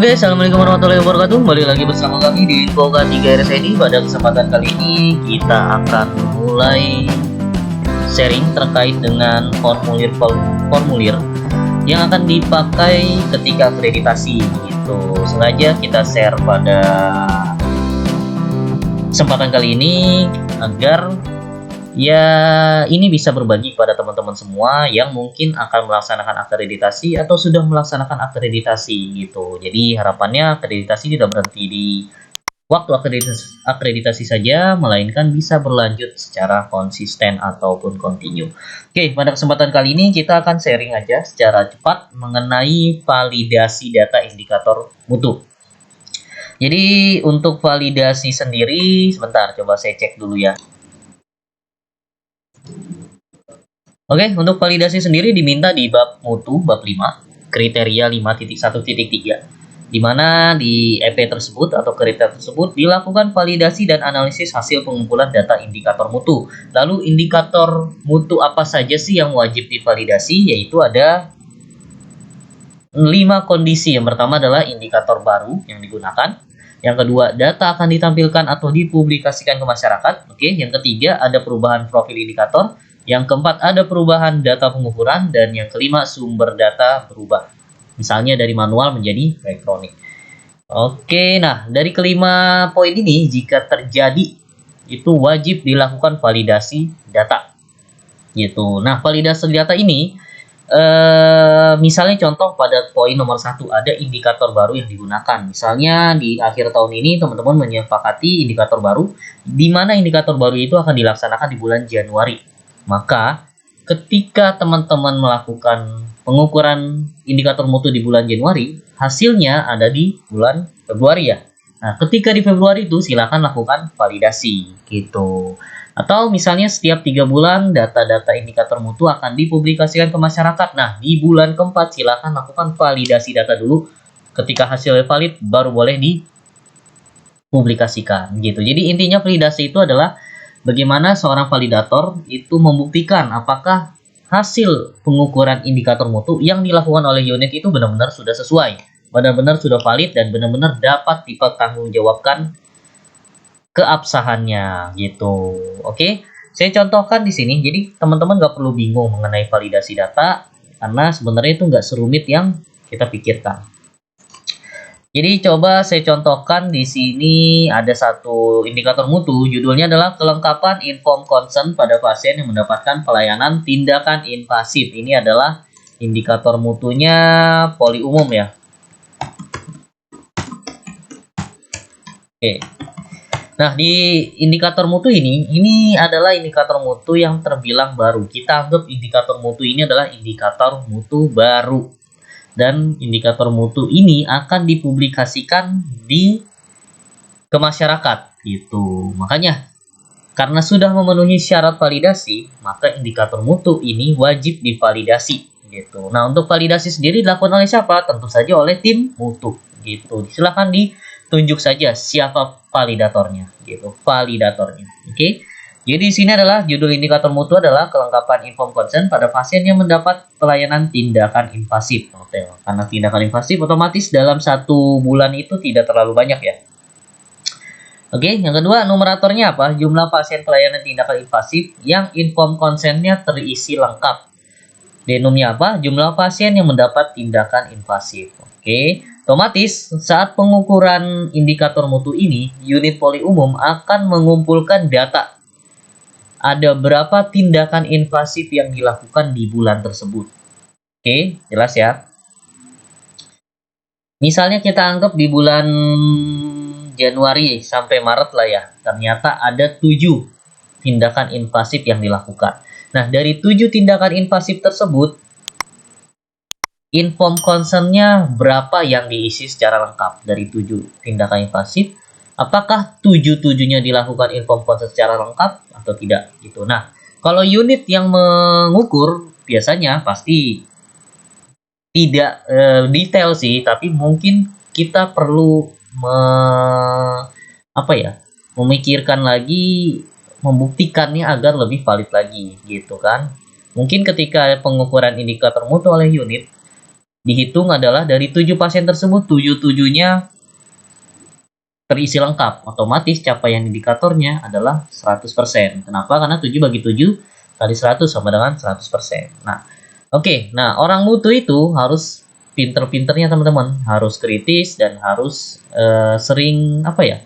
Oke, assalamualaikum warahmatullahi wabarakatuh. Kembali lagi bersama kami di Info K3 RSID. Pada kesempatan kali ini kita akan mulai sharing terkait dengan formulir yang akan dipakai ketika akreditasi. Gitu. Sengaja kita share pada kesempatan kali ini agar ya ini bisa berbagi kepada teman-teman semua yang mungkin akan melaksanakan akreditasi atau sudah melaksanakan akreditasi gitu. Jadi harapannya akreditasi tidak berhenti di waktu akreditasi saja, melainkan bisa berlanjut secara konsisten ataupun kontinu. Oke, pada kesempatan kali ini kita akan sharing aja secara cepat mengenai validasi data indikator mutu. Jadi untuk validasi sendiri, sebentar coba saya cek dulu ya. Oke, untuk validasi sendiri diminta di bab mutu, bab 5, kriteria 5.1.3, di mana di EP tersebut atau kriteria tersebut dilakukan validasi dan analisis hasil pengumpulan data indikator mutu. Lalu indikator mutu apa saja sih yang wajib divalidasi? Yaitu ada 5 kondisi. Yang pertama adalah indikator baru yang digunakan. Yang kedua, data akan ditampilkan atau dipublikasikan ke masyarakat. Oke, yang ketiga ada perubahan profil indikator. Yang keempat, ada perubahan data pengukuran. Dan yang kelima, sumber data berubah. Misalnya dari manual menjadi elektronik. Oke, nah dari kelima poin ini, jika terjadi, itu wajib dilakukan validasi data. Gitu. Nah, validasi data ini, misalnya contoh pada poin nomor 1, ada indikator baru yang digunakan. Misalnya di akhir tahun ini, teman-teman menyepakati indikator baru, di mana indikator baru itu akan dilaksanakan di bulan Januari. Maka ketika teman-teman melakukan pengukuran indikator mutu di bulan Januari, hasilnya ada di bulan Februari ya. Nah, ketika di Februari itu silakan lakukan validasi gitu. Atau misalnya setiap 3 bulan data-data indikator mutu akan dipublikasikan ke masyarakat. Nah, di bulan keempat silakan lakukan validasi data dulu. Ketika hasilnya valid baru boleh dipublikasikan gitu. Jadi intinya validasi itu adalah bagaimana seorang validator itu membuktikan apakah hasil pengukuran indikator mutu yang dilakukan oleh unit itu benar-benar sudah sesuai, benar-benar sudah valid, dan benar-benar dapat dipertanggungjawabkan keabsahannya gitu. Oke, saya contohkan di sini. Jadi teman-teman nggak perlu bingung mengenai validasi data karena sebenarnya itu nggak serumit yang kita pikirkan. Jadi coba saya contohkan di sini ada satu indikator mutu, judulnya adalah kelengkapan inform consent pada pasien yang mendapatkan pelayanan tindakan invasif. Ini adalah indikator mutunya poli umum ya. Oke. Nah, di indikator mutu ini adalah indikator mutu yang terbilang baru. Kita anggap indikator mutu ini adalah indikator mutu baru. Dan indikator mutu ini akan dipublikasikan ke masyarakat gitu. Makanya karena sudah memenuhi syarat validasi, maka indikator mutu ini wajib divalidasi gitu. Nah, untuk validasi sendiri dilakukan oleh siapa? Tentu saja oleh tim mutu gitu. Silakan ditunjuk saja siapa validatornya gitu, validatornya. Oke. Jadi di sini adalah judul indikator mutu adalah kelengkapan inform consent pada pasien yang mendapat pelayanan tindakan invasif. Oke, karena tindakan invasif otomatis dalam 1 bulan itu tidak terlalu banyak ya. Oke, yang kedua numeratornya apa? Jumlah pasien pelayanan tindakan invasif yang inform consentnya terisi lengkap. Denumnya apa? Jumlah pasien yang mendapat tindakan invasif. Oke, otomatis saat pengukuran indikator mutu ini, unit poli umum akan mengumpulkan data. Ada berapa tindakan invasif yang dilakukan di bulan tersebut. Oke, jelas ya. Misalnya kita anggap di bulan Januari sampai Maret lah ya. Ternyata ada 7 tindakan invasif yang dilakukan. Nah, dari 7 tindakan invasif tersebut, inform consent-nya berapa yang diisi secara lengkap dari 7 tindakan invasif? Apakah 7-7-nya dilakukan inform consent secara lengkap atau tidak gitu. Nah, kalau unit yang mengukur biasanya pasti tidak detail sih, tapi mungkin kita perlu memikirkan lagi, membuktikannya agar lebih valid lagi gitu kan. Mungkin ketika pengukuran indikator mutu oleh unit, dihitung adalah dari 7 pasien tersebut 7-7-nya terisi lengkap. Otomatis capaian indikatornya adalah 100%. Kenapa? Karena 7 bagi 7 kali 100 sama dengan 100%. Nah, oke. Nah, orang mutu itu harus pinter-pinternya teman-teman, harus kritis dan harus sering apa ya?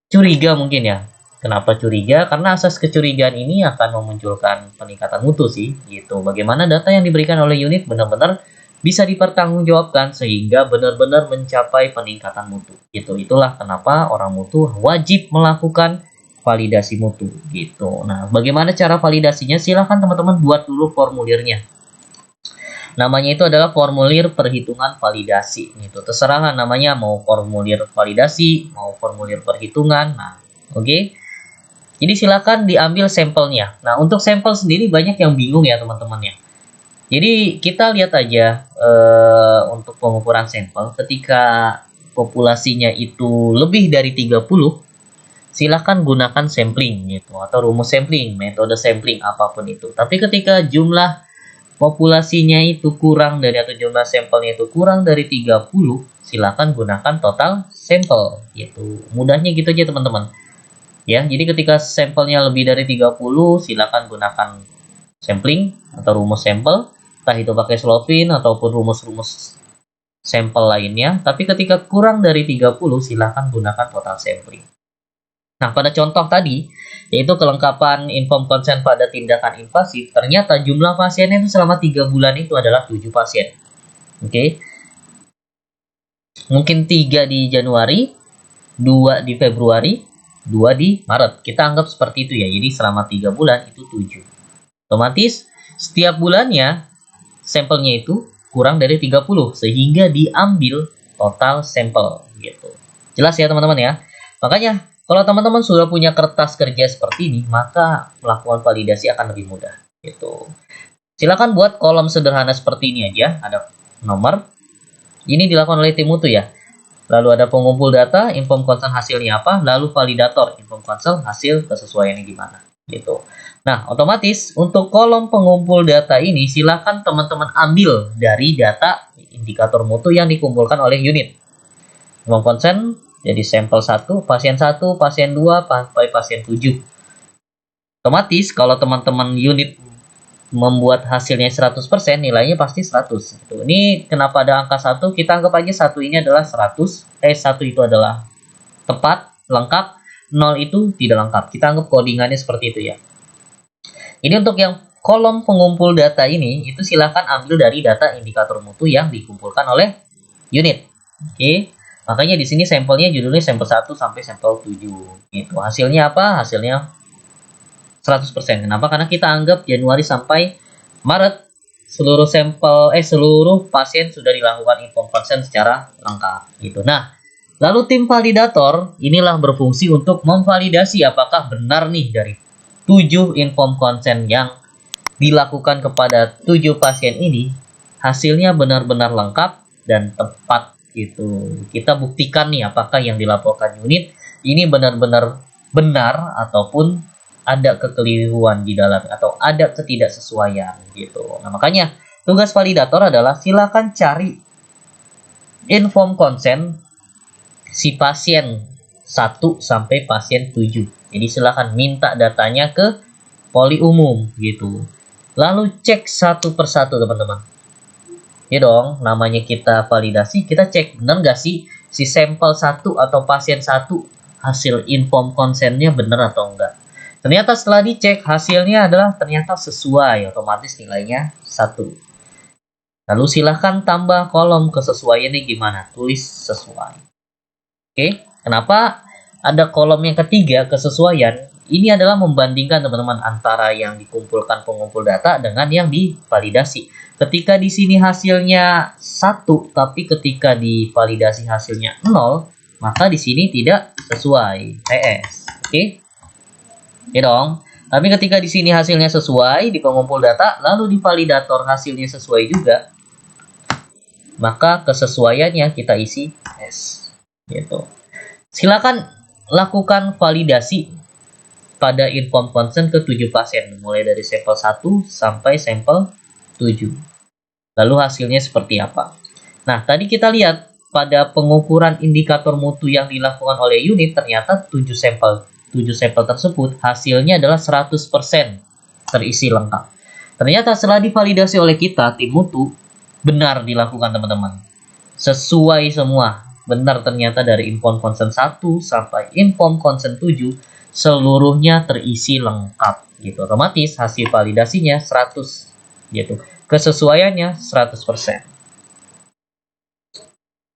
Curiga mungkin ya. Kenapa curiga? Karena asas kecurigaan ini akan memunculkan peningkatan mutu sih, gitu. Bagaimana data yang diberikan oleh unit benar-benar bisa dipertanggungjawabkan sehingga benar-benar mencapai peningkatan mutu. Gitu. Itulah kenapa orang mutu wajib melakukan validasi mutu, gitu. Nah, bagaimana cara validasinya? Silahkan teman-teman buat dulu formulirnya. Namanya itu adalah formulir perhitungan validasi, gitu. Terserah lah namanya, mau formulir validasi, mau formulir perhitungan. Nah, oke. Jadi silakan diambil sampelnya. Nah, untuk sampel sendiri banyak yang bingung ya teman-teman ya. Jadi kita lihat aja untuk pengukuran sampel ketika populasinya itu lebih dari 30, silakan gunakan sampling gitu atau rumus sampling, metode sampling apapun itu. Tapi ketika jumlah populasinya itu kurang dari atau jumlah sampelnya itu kurang dari 30, silakan gunakan total sampel gitu. Mudahnya gitu aja teman-teman. Ya, jadi ketika sampelnya lebih dari 30, silakan gunakan sampling atau rumus sampel, entah itu pakai Slovin ataupun rumus-rumus sampel lainnya. Tapi ketika kurang dari 30, silakan gunakan total sampling. Nah, pada contoh tadi, yaitu kelengkapan inform consent pada tindakan invasif, ternyata jumlah pasiennya itu selama 3 bulan itu adalah 7 pasien. Oke. Mungkin 3 di Januari, 2 di Februari, 2 di Maret. Kita anggap seperti itu ya. Jadi selama 3 bulan itu 7. Otomatis setiap bulannya sampelnya itu kurang dari 30 sehingga diambil total sampel gitu. Jelas ya teman-teman ya. Makanya kalau teman-teman sudah punya kertas kerja seperti ini, maka melakukan validasi akan lebih mudah gitu. Silakan buat kolom sederhana seperti ini aja, ada nomor. Ini dilakukan oleh tim mutu ya. Lalu ada pengumpul data, inform consent hasilnya apa, lalu validator, inform consent hasil kesesuaiannya gimana, gitu. Nah, otomatis untuk kolom pengumpul data ini silakan teman-teman ambil dari data indikator mutu yang dikumpulkan oleh unit. Inform consent jadi sampel 1, pasien 1, pasien 2, sampai pasien 7. Otomatis kalau teman-teman unit membuat hasilnya 100%, nilainya pasti 100 gitu. Ini kenapa ada angka 1? Kita anggap aja 1 ini adalah 100, 1 itu adalah tepat, lengkap, 0 itu tidak lengkap. Kita anggap codingannya seperti itu ya. Ini untuk yang kolom pengumpul data ini, itu silakan ambil dari data indikator mutu yang dikumpulkan oleh unit. Oke. Makanya di sini sampelnya judulnya sampel 1 sampai sampel 7 gitu. Hasilnya apa? Hasilnya 100%. Kenapa? Karena kita anggap Januari sampai Maret seluruh seluruh pasien sudah dilakukan inform consent secara lengkap gitu. Nah, lalu tim validator inilah berfungsi untuk memvalidasi apakah benar nih dari 7 inform consent yang dilakukan kepada 7 pasien ini hasilnya benar-benar lengkap dan tepat gitu. Kita buktikan nih apakah yang dilaporkan unit ini benar-benar benar ataupun ada kekeliruan di dalam atau ada ketidaksesuaian gitu. Nah, makanya tugas validator adalah silakan cari inform consent si pasien 1 sampai pasien 7. Jadi silakan minta datanya ke poli umum gitu. Lalu cek satu persatu teman-teman. Ya dong, namanya kita validasi, kita cek benar nggak sih si sampel 1 atau pasien 1 hasil inform consentnya benar atau enggak. Ternyata setelah dicek hasilnya adalah ternyata sesuai, otomatis nilainya 1. Lalu silahkan tambah kolom kesesuaiannya gimana, tulis sesuai. Oke, kenapa ada kolom yang ketiga kesesuaian? Ini adalah membandingkan teman-teman antara yang dikumpulkan pengumpul data dengan yang divalidasi. Ketika di sini hasilnya 1, tapi ketika divalidasi hasilnya 0, maka di sini tidak sesuai, PS. Oke. Ya dong. Tapi ketika di sini hasilnya sesuai di pengumpul data, lalu di validator hasilnya sesuai juga, maka kesesuaiannya kita isi S. Gitu. Silakan lakukan validasi pada inform consent ke 7 pasien, mulai dari sampel 1 sampai sampel 7. Lalu hasilnya seperti apa? Nah, tadi kita lihat pada pengukuran indikator mutu yang dilakukan oleh unit, ternyata 7 sampel tersebut hasilnya adalah 100% terisi lengkap. Ternyata setelah divalidasi oleh kita, tim mutu, benar dilakukan teman-teman. Sesuai semua. Benar ternyata dari inform consent 1 sampai inform consent 7, seluruhnya terisi lengkap. Gitu. Otomatis hasil validasinya 100. Gitu. Kesesuaiannya 100%.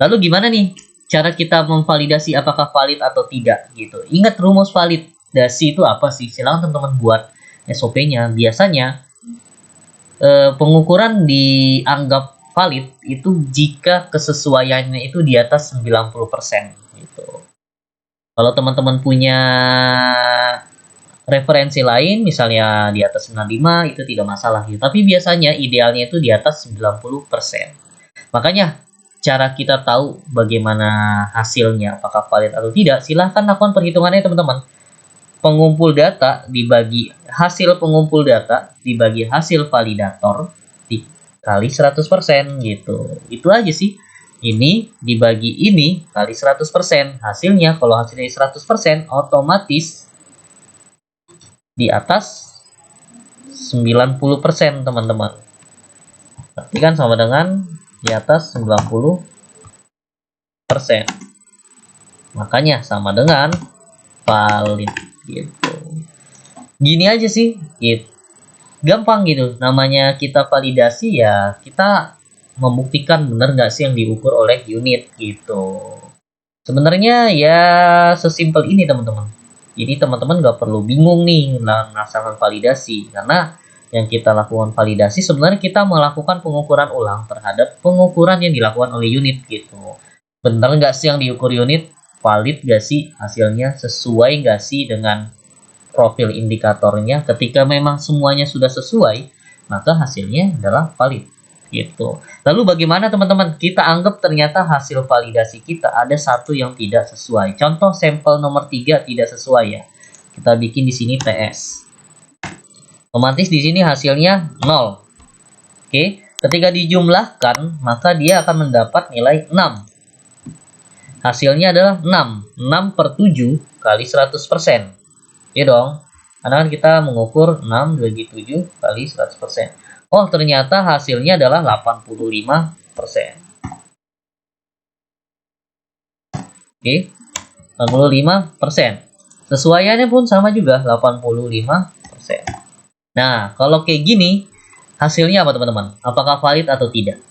Lalu gimana nih cara kita memvalidasi apakah valid atau tidak gitu. Ingat rumus validasi itu apa sih? Silahkan teman-teman buat SOP-nya. Biasanya pengukuran dianggap valid itu jika kesesuaiannya itu di atas 90% gitu. Kalau teman-teman punya referensi lain misalnya di atas 95 itu tidak masalah gitu. Tapi biasanya idealnya itu di atas 90%. Makanya cara kita tahu bagaimana hasilnya apakah valid atau tidak, silahkan lakukan perhitungannya teman-teman. Pengumpul data dibagi hasil pengumpul data dibagi hasil validator dikali 100% gitu. Itu aja sih. Ini dibagi ini kali 100%. Hasilnya kalau hasilnya 100% otomatis di atas 90% teman-teman. Berarti kan sama dengan di atas 90%. Makanya sama dengan valid gitu. Gini aja sih, gitu. Gampang gitu. Namanya kita validasi ya kita membuktikan benar nggak sih yang diukur oleh unit gitu. Sebenarnya ya sesimpel ini teman-teman. Jadi teman-teman nggak perlu bingung nih melaksanakan validasi karena yang kita lakukan validasi sebenarnya kita melakukan pengukuran ulang terhadap pengukuran yang dilakukan oleh unit gitu. Benar nggak sih yang diukur unit? Valid nggak sih hasilnya? Sesuai nggak sih dengan profil indikatornya? Ketika memang semuanya sudah sesuai, maka hasilnya adalah valid gitu. Lalu bagaimana teman-teman? Kita anggap ternyata hasil validasi kita ada satu yang tidak sesuai. Contoh sampel nomor 3 tidak sesuai ya. Kita bikin di sini TS. Otomatis di sini hasilnya 0. Oke, ketika dijumlahkan maka dia akan mendapat nilai 6. Hasilnya adalah 6. 6 per 7 kali 100%. Ya dong. Karena kan kita mengukur 6 bagi 7 kali 100%. Oh, ternyata hasilnya adalah 85%. Oke, 85%. Sesuaiannya pun sama juga, 85%. Nah, kalau kayak gini, hasilnya apa teman-teman? Apakah valid atau tidak?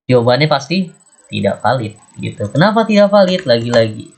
Jawabannya pasti tidak valid gitu. Kenapa tidak valid? Lagi-lagi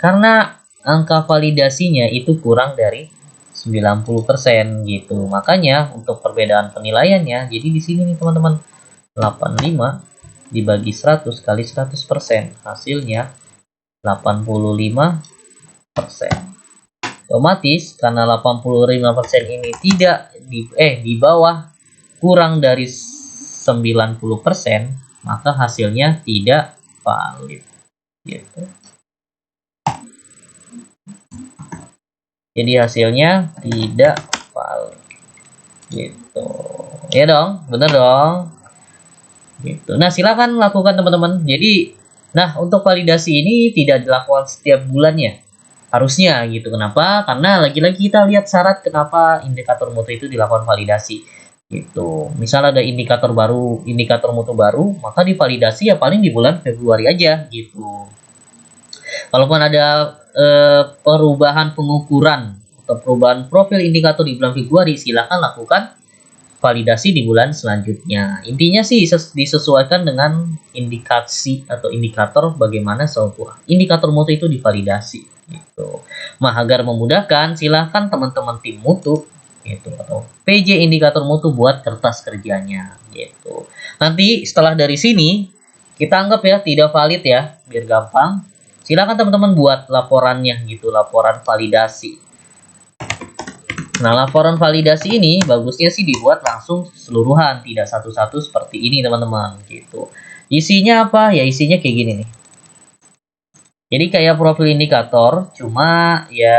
karena angka validasinya itu kurang dari 90% gitu. Makanya untuk perbedaan penilaiannya, jadi di sini nih teman-teman, 85 dibagi 100 kali 100%, hasilnya 85%. Otomatis karena 85% ini tidak di bawah kurang dari 90%, maka hasilnya tidak valid gitu. Jadi hasilnya tidak valid gitu. Ya dong, bener dong. Gitu. Nah, silakan lakukan teman-teman. Jadi, nah untuk validasi ini tidak dilakukan setiap bulannya. Harusnya gitu. Kenapa? Karena lagi-lagi kita lihat syarat kenapa indikator mutu itu dilakukan validasi. Gitu. Misal ada indikator baru, indikator mutu baru, maka divalidasi ya paling di bulan Februari aja gitu. Kalaupun ada perubahan pengukuran atau perubahan profil indikator di bulan Februari, silahkan lakukan validasi di bulan selanjutnya. Intinya sih disesuaikan dengan indikasi atau indikator bagaimana sebuah indikator mutu itu divalidasi gitu. Nah, agar memudahkan, silahkan teman-teman tim mutu gitu atau PJ indikator mutu buat kertas kerjanya gitu. Nanti setelah dari sini kita anggap ya tidak valid ya, biar gampang. Silakan teman-teman buat laporannya gitu, laporan validasi. Nah, laporan validasi ini bagusnya sih dibuat langsung keseluruhan, tidak satu-satu seperti ini teman-teman gitu. Isinya apa? Ya isinya kayak gini nih. Jadi kayak profil indikator, cuma ya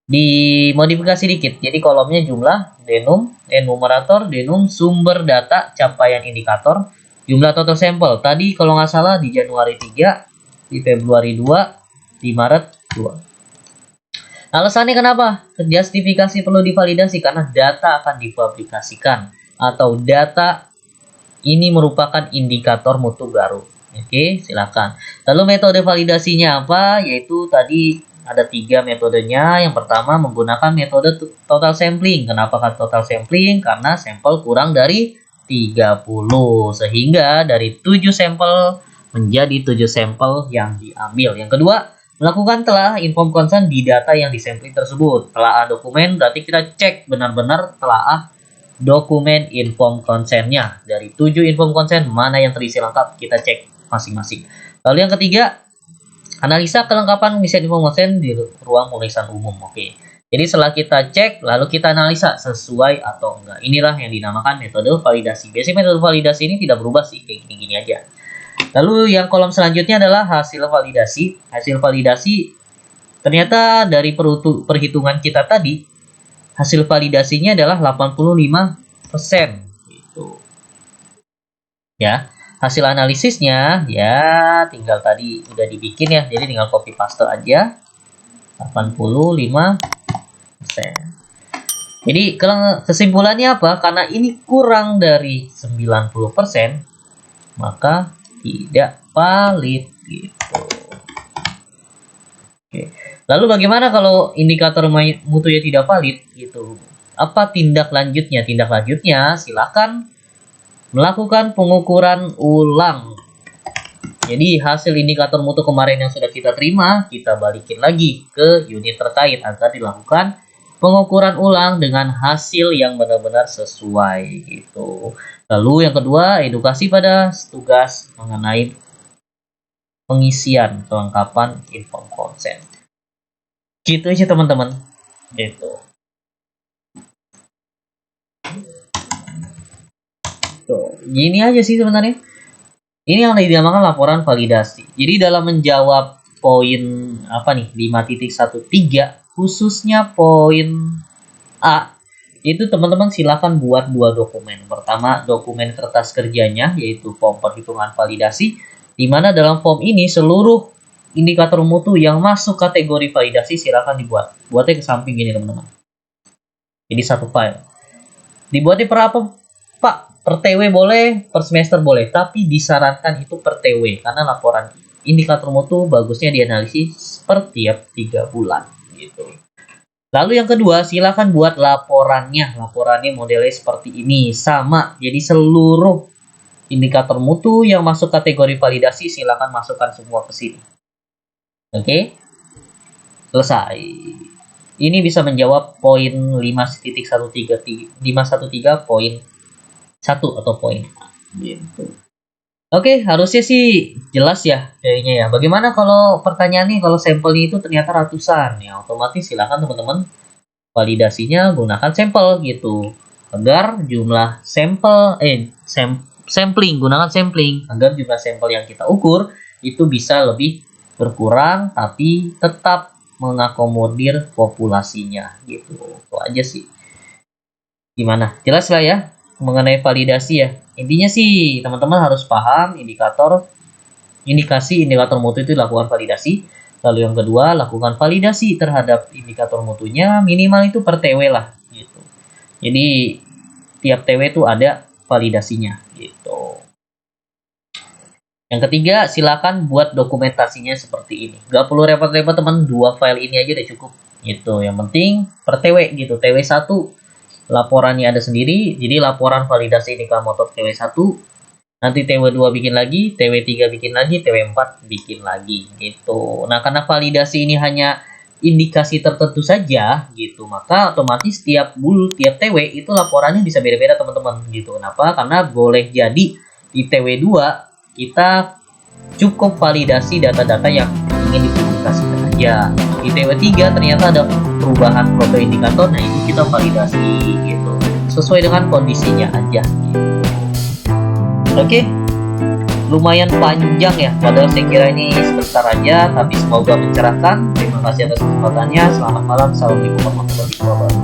dimodifikasi dikit. Jadi kolomnya jumlah, denum, enumerator, denum, sumber data, capaian indikator, jumlah total sampel. Tadi kalau nggak salah di Januari 3, di Februari 2, di Maret 2. Alasannya kenapa? Justifikasi perlu divalidasi karena data akan dipublikasikan atau data ini merupakan indikator mutu baru. Oke, silakan. Lalu metode validasinya apa? Yaitu tadi ada 3 metodenya. Yang pertama menggunakan metode total sampling. Kenapa kan total sampling? Karena sampel kurang dari 30. Sehingga dari 7 sampel menjadi 7 sampel yang diambil. Yang kedua, melakukan telah inform consent di data yang disampling tersebut. Telah dokumen berarti kita cek benar-benar telah dokumen inform consent-nya. Dari 7 inform consent mana yang terisi lengkap, kita cek masing-masing. Lalu yang ketiga, analisa kelengkapan misi inform consent di ruang pemeriksaan umum. Oke. Jadi setelah kita cek, lalu kita analisa sesuai atau enggak. Inilah yang dinamakan metode validasi. Biasanya metode validasi ini tidak berubah sih, kayak gini-gini aja. Lalu yang kolom selanjutnya adalah hasil validasi. Hasil validasi ternyata dari perhitungan kita tadi, hasil validasinya adalah 85%. Gitu. Ya, hasil analisisnya ya tinggal tadi udah dibikin ya. Jadi tinggal copy paste aja. 85%. Jadi kesimpulannya apa? Karena ini kurang dari 90%, maka tidak valid gitu. Oke. Lalu bagaimana kalau indikator mutunya tidak valid gitu? Apa tindak lanjutnya? Tindak lanjutnya silakan melakukan pengukuran ulang. Jadi hasil indikator mutu kemarin yang sudah kita terima, kita balikin lagi ke unit terkait agar dilakukan pengukuran ulang dengan hasil yang benar-benar sesuai gitu. Lalu yang kedua, edukasi pada tugas mengenai pengisian kelengkapan inform consent. Gitu aja teman-teman. Gitu. Tuh, gini aja sih sebenarnya. Ini yang dinamakan laporan validasi. Jadi dalam menjawab poin apa nih 5.13 khususnya poin A, itu teman-teman silakan buat 2 dokumen. Pertama, dokumen kertas kerjanya yaitu form perhitungan validasi, di mana dalam form ini seluruh indikator mutu yang masuk kategori validasi silakan dibuat. Buatnya ke samping gini teman-teman. Jadi satu file. Dibuatnya per apa, Pak? Per TW boleh, per semester boleh, tapi disarankan itu per TW karena laporan indikator mutu bagusnya dianalisis per tiap 3 bulan gitu. Lalu yang kedua, silakan buat laporannya. Laporannya modelnya seperti ini, sama. Jadi seluruh indikator mutu yang masuk kategori validasi silakan masukkan semua ke sini. Oke. Selesai. Ini bisa menjawab poin 5.13 poin 1 atau poin A gitu. Oke, harusnya sih jelas ya kayaknya ya. Bagaimana kalau pertanyaannya kalau sampelnya itu ternyata ratusan ya, otomatis silakan teman-teman validasinya gunakan sampel gitu. Agar jumlah sampel sampling, gunakan sampling agar jumlah sampel yang kita ukur itu bisa lebih berkurang tapi tetap mengakomodir populasinya gitu. Itu aja sih. Gimana? Jelas lah ya mengenai validasi ya. Intinya sih teman-teman harus paham indikasi indikator mutu itu dilakukan validasi. Lalu yang kedua, lakukan validasi terhadap indikator mutunya minimal itu per TW lah gitu. Jadi tiap TW itu ada validasinya gitu. Yang ketiga, silakan buat dokumentasinya seperti ini. Gak perlu repot-repot teman, 2 file ini aja udah cukup gitu. Yang penting per TW gitu. TW1 laporannya ada sendiri, jadi laporan validasi indikator TW1, nanti TW2 bikin lagi, TW3 bikin lagi, TW4 bikin lagi gitu. Nah, karena validasi ini hanya indikasi tertentu saja gitu, maka otomatis tiap TW itu laporannya bisa beda-beda teman-teman gitu. Kenapa? Karena boleh jadi di TW2 kita cukup validasi data-data yang ingin dipublikasikan aja. Di TW3 ternyata ada perubahan profil indikator, nah itu kita validasi gitu sesuai dengan kondisinya aja gitu. Oke, lumayan panjang ya, padahal saya kira ini sebentar aja, tapi semoga mencerahkan. Terima kasih atas kesempatannya. Selamat malam. Assalamualaikum warahmatullahi wabarakatuh.